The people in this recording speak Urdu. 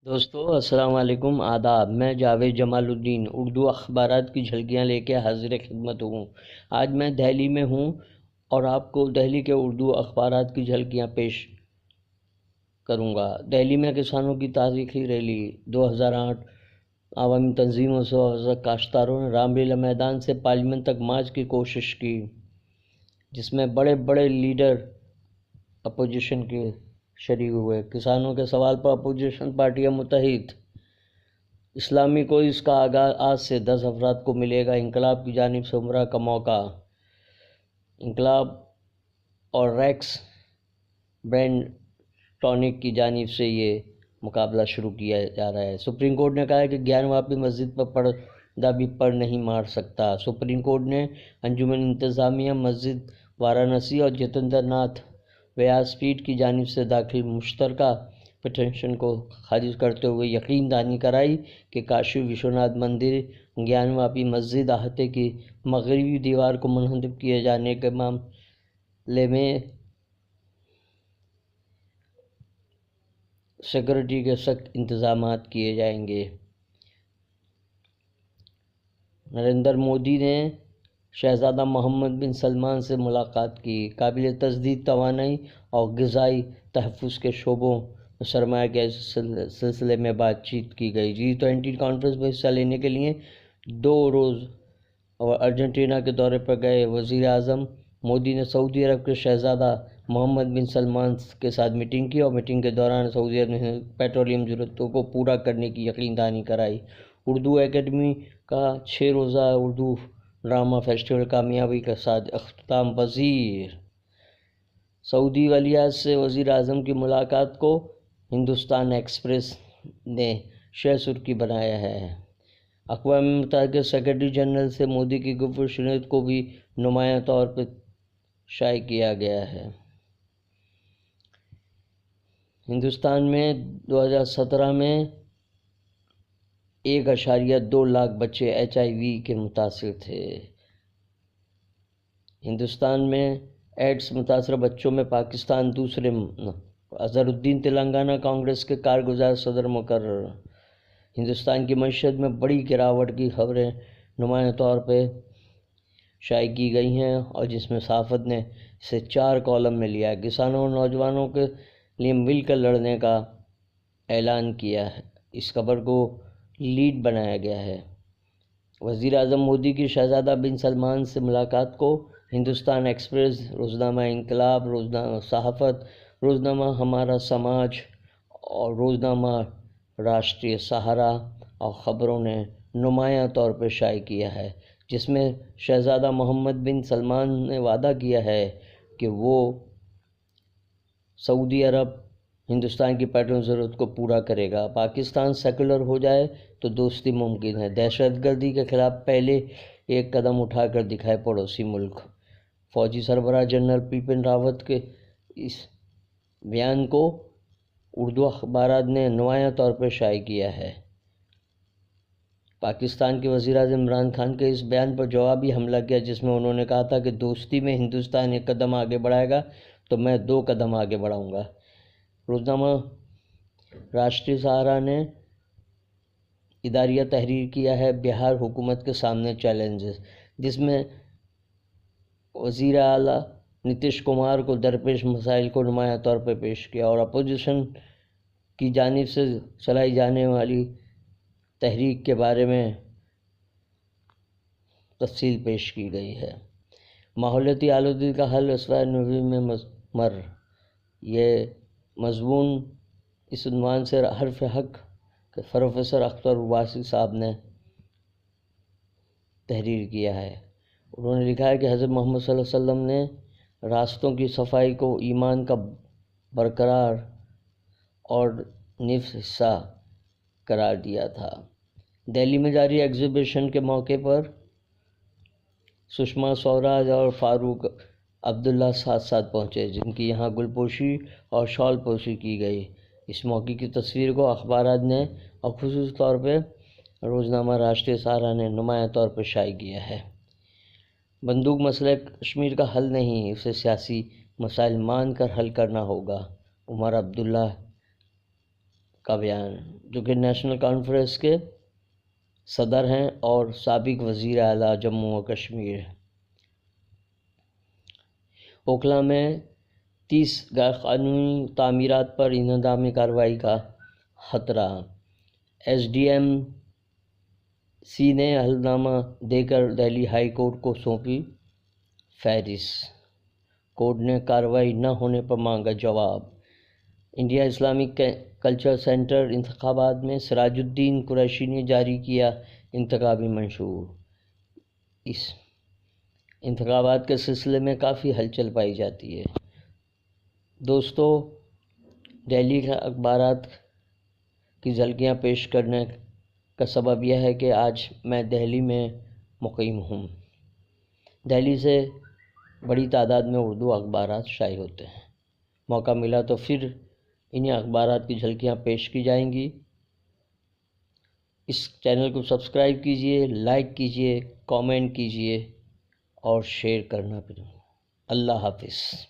دوستو السلام علیکم، آداب۔ میں جاوید جمال الدین اردو اخبارات کی جھلکیاں لے کے حاضر خدمت ہوں۔ آج میں دہلی میں ہوں اور آپ کو دہلی کے اردو اخبارات کی جھلکیاں پیش کروں گا۔ دہلی میں کسانوں کی تاریخی ریلی 2008 عوامی تنظیموں سے کاشتکاروں نے رام لیلا میدان سے پارلیمنٹ تک مارچ کی کوشش کی، جس میں بڑے بڑے لیڈر اپوزیشن کے شریک ہوئے۔ کسانوں کے سوال پر اپوزیشن پارٹیاں متحد۔ اسلامی کو اس کا آغاز آج سے 10 افراد کو ملے گا انقلاب کی جانب سے عمرہ کا موقع۔ انقلاب اور ریکس برینڈ ٹونک کی جانب سے یہ مقابلہ شروع کیا جا رہا ہے۔ سپریم کورٹ نے کہا ہے کہ گیان واپی مسجد پر پردہ بھی پر نہیں مار سکتا۔ سپریم کورٹ نے انجمن انتظامیہ مسجد وارانسی اور جتیندر ناتھ ویاس پیٹھ کی جانب سے داخل مشترکہ پٹیشن کو خارج کرتے ہوئے یقین دہانی کرائی کہ کاشی وشوناتھ مندر گیان واپی مسجد احاطے کی مغربی دیوار کو منہدم کیے جانے کے معاملے میں سیکورٹی کے سخت انتظامات کیے جائیں گے۔ نریندر مودی نے شہزادہ محمد بن سلمان سے ملاقات کی۔ قابل تجدید توانائی اور غذائی تحفظ کے شعبوں میں سرمایہ کے سلسلے میں بات چیت کی گئی۔ G20 کانفرنس میں حصہ لینے کے لیے 2 روز ارجنٹینا کے دورے پر گئے وزیر اعظم مودی نے سعودی عرب کے شہزادہ محمد بن سلمان کے ساتھ میٹنگ کی اور میٹنگ کے دوران سعودی عرب نے پیٹرولیم ضرورتوں کو پورا کرنے کی یقین دہانی کرائی۔ اردو اکیڈمی کا 6 روزہ اردو ڈرامہ فیسٹیول کامیابی کے ساتھ اختتام پذیر۔ سعودی ولیعہد سے وزیر اعظم کی ملاقات کو ہندوستان ایکسپریس نے شہ سرخی بنایا ہے۔ اقوام متحدہ کے سیکرٹری جنرل سے مودی کی گفتگو سنت کو بھی نمایاں طور پر شائع کیا گیا ہے۔ ہندوستان میں 2017 میں 1.2 لاکھ بچے HIV کے متاثر تھے۔ ہندوستان میں ایڈز متاثرہ بچوں میں پاکستان دوسرے۔ اظہرالدین تلنگانہ کانگریس کے کارگزار صدر مقرر۔ ہندوستان کی معیشت میں بڑی گراوٹ کی خبریں نمایاں طور پہ شائع کی گئی ہیں اور جس میں صحافت نے اسے 4 کالم میں لیا ہے۔ کسانوں اور نوجوانوں کے لیے مل کر لڑنے کا اعلان کیا ہے، اس خبر کو لیڈ بنایا گیا ہے۔ وزیر اعظم مودی کی شہزادہ بن سلمان سے ملاقات کو ہندوستان ایکسپریس، روزنامہ انقلاب، روزنامہ صحافت، روزنامہ ہمارا سماج اور روزنامہ راشٹریہ سہارا اور خبروں نے نمایاں طور پر شائع کیا ہے، جس میں شہزادہ محمد بن سلمان نے وعدہ کیا ہے کہ وہ سعودی عرب ہندوستان کی پیٹرول ضرورت کو پورا کرے گا۔ پاکستان سیکولر ہو جائے تو دوستی ممکن ہے۔ دہشت گردی کے خلاف پہلے ایک قدم اٹھا کر دکھائے پڑوسی ملک۔ فوجی سربراہ جنرل بپن راوت کے اس بیان کو اردو اخبارات نے نمایاں طور پر شائع کیا ہے۔ پاکستان کے وزیر اعظم عمران خان کے اس بیان پر جوابی حملہ کیا، جس میں انہوں نے کہا تھا کہ دوستی میں ہندوستان 1 قدم آگے بڑھائے گا تو میں 2 قدم آگے بڑھاؤں گا۔ روزنامہ راشٹریہ سہارا نے اداریہ تحریر کیا ہے بہار حکومت کے سامنے چیلنجز، جس میں وزیر اعلیٰ نتیش کمار کو درپیش مسائل کو نمایاں طور پر پیش کیا اور اپوزیشن کی جانب سے چلائی جانے والی تحریک کے بارے میں تفصیل پیش کی گئی ہے۔ ماحولیاتی آلودگی کا حل اسرائے نوی میں مر، یہ مضمون اس عنوان سے حرف حق پروفیسر اختر عباسی صاحب نے تحریر کیا ہے۔ انہوں نے لکھا ہے کہ حضرت محمد صلی اللہ علیہ وسلم نے راستوں کی صفائی کو ایمان کا برقرار اور نصف حصہ قرار دیا تھا۔ دہلی میں جاری ایگزیبیشن کے موقع پر سشما سوراج اور فاروق عبداللہ ساتھ ساتھ پہنچے، جن کی یہاں گل پوشی اور شال پوشی کی گئی۔ اس موقع کی تصویر کو اخبارات نے اور خصوصی طور پہ روزنامہ راشٹریہ سہارا نے نمایاں طور پر شائع کیا ہے۔ بندوق مسئلہ کشمیر کا حل نہیں، اسے سیاسی مسائل مان کر حل کرنا ہوگا۔ عمر عبداللہ کا بیان، جو کہ نیشنل کانفرنس کے صدر ہیں اور سابق وزیر اعلیٰ جموں و کشمیر۔ اوکھلا میں 30 غیر قانونی تعمیرات پر انہدامی کارروائی کا خطرہ، ایس ڈی ایم سی نے عہدنامہ دے کر دہلی ہائی کورٹ کو سونپی فہرست، کورٹ نے کارروائی نہ ہونے پر مانگا جواب۔ انڈیا اسلامک کلچر سینٹر انتخابات میں سراج الدین قریشی نے جاری کیا انتخابی منشور۔ اس انتخابات کے سلسلے میں کافی ہلچل پائی جاتی ہے۔ دوستو، دہلی کے اخبارات کی جھلکیاں پیش کرنے کا سبب یہ ہے کہ آج میں دہلی میں مقیم ہوں۔ دہلی سے بڑی تعداد میں اردو اخبارات شائع ہوتے ہیں۔ موقع ملا تو پھر انہیں اخبارات کی جھلکیاں پیش کی جائیں گی۔ اس چینل کو سبسکرائب کیجئے، لائک کیجئے، کامنٹ کیجئے اور شیئر کرنا۔ اللہ حافظ۔